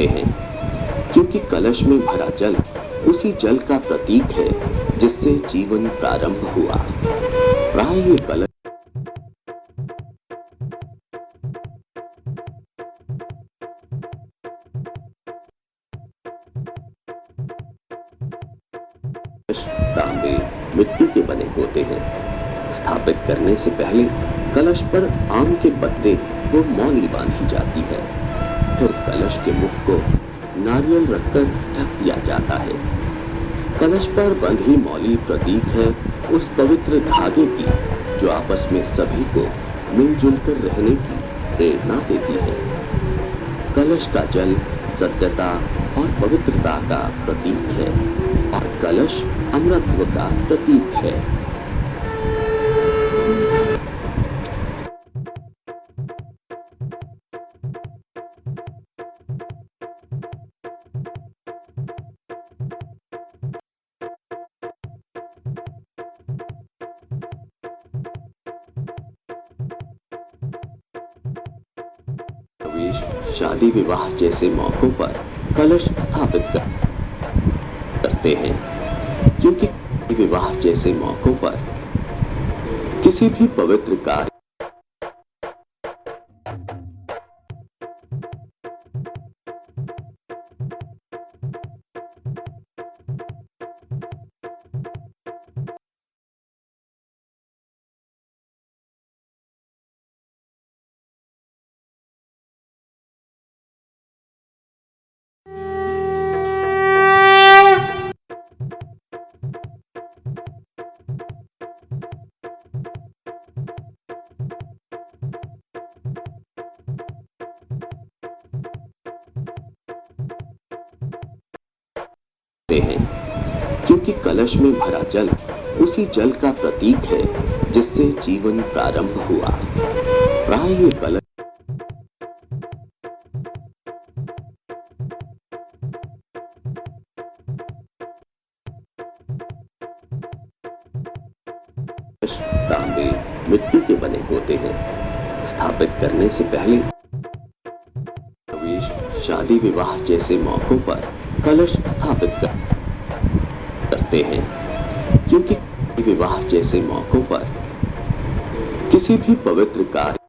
करते हैं, क्योंकि कलश में भरा जल उसी जल का प्रतीक है जिससे जीवन प्रारंभ हुआ। प्राय ये कलश तांबे, मिट्टी के बने होते हैं। स्थापित करने से पहले कलश पर आम के पत्ते व मौली बांधी जाती है। फिर कलश के मुख को नारियल रखकर ढक दिया जाता है। कलश पर बंधी मौली प्रतीक है उस पवित्र धागे की जो आपस में सभी को मिलजुल कर रहने की प्रेरणा देती है। कलश का जल सत्यता और पवित्रता का प्रतीक है और कलश अमरत्व का प्रतीक है। प्रवेश, शादी विवाह जैसे मौकों पर कलश स्थापित करते हैं, क्योंकि विवाह जैसे मौकों पर किसी भी पवित्र कार्य हैं, क्योंकि कलश में भरा जल उसी जल का प्रतीक है जिससे जीवन प्रारंभ हुआ। प्राय ये कलश तांबे, मिट्टी के बने होते हैं। स्थापित करने से पहले प्रवेश, शादी विवाह जैसे मौकों पर कलश स्थापित करते हैं, क्योंकि विवाह जैसे मौकों पर किसी भी पवित्र कार्य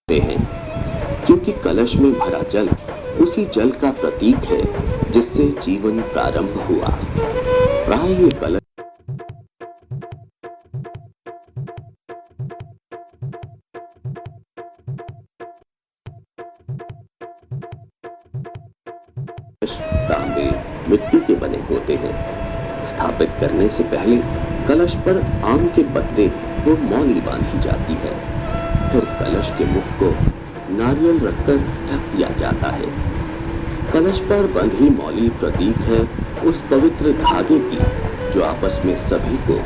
हैं, क्योंकि कलश में भरा जल उसी जल का प्रतीक है जिससे जीवन प्रारंभ हुआ। प्राय ये कलश तांबे, मिट्टी के बने होते हैं। स्थापित करने से पहले कलश पर आम के पत्ते व मौली बांधी जाती है। फिर कलश के मुख को नारियल रखकर ढक दिया जाता है। कलश पर बंधी मौली प्रतीक है उस पवित्र धागे की जो आपस में सभी को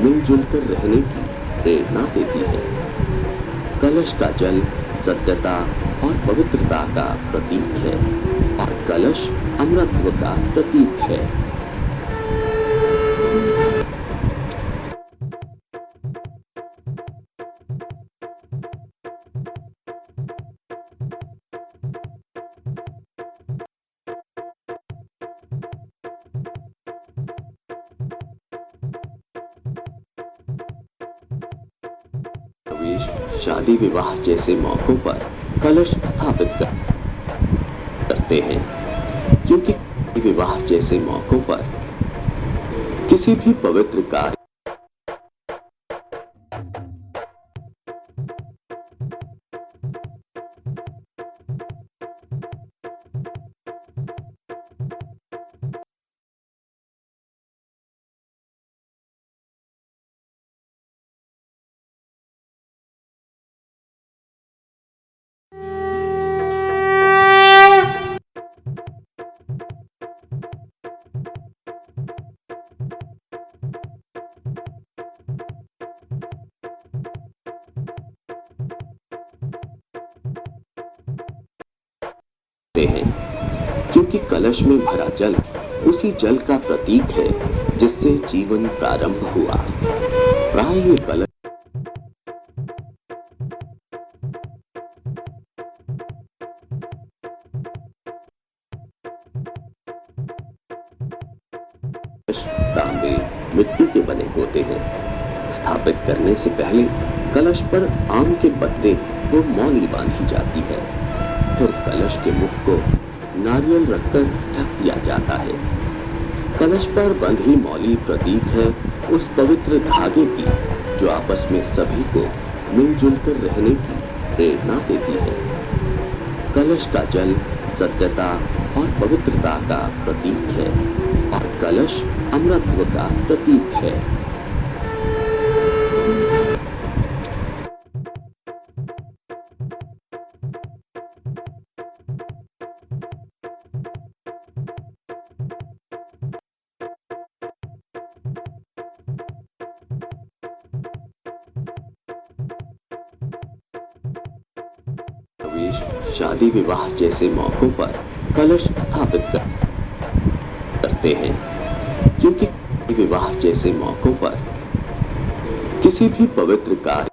मिलजुल कर रहने की प्रेरणा देती है। कलश का जल सत्यता और पवित्रता का प्रतीक है और कलश अमरत्व का प्रतीक है। प्रवेश, शादी विवाह जैसे मौकों पर कलश स्थापित करते हैं, क्योंकि विवाह जैसे मौकों पर किसी भी पवित्र कार्य करते हैं, क्योंकि कलश में भरा जल उसी जल का प्रतीक है जिससे जीवन प्रारंभ हुआ। प्राय ये कलश तांबे, मिट्टी के बने होते हैं। स्थापित करने से पहले कलश पर आम के पत्ते व मौली बांधी जाती है। फिर कलश के मुख को नारियल रखकर ढक दिया जाता है। कलश पर बंधी मौली प्रतीक है उस पवित्र धागे की जो आपस में सभी को मिलजुल कर रहने की प्रेरणा देती है। कलश का जल सत्यता और पवित्रता का प्रतीक है और कलश अमरत्व का प्रतीक है। प्रवेश, शादी विवाह जैसे मौकों पर कलश स्थापित करते हैं, क्योंकि विवाह जैसे मौकों पर किसी भी पवित्र कार्य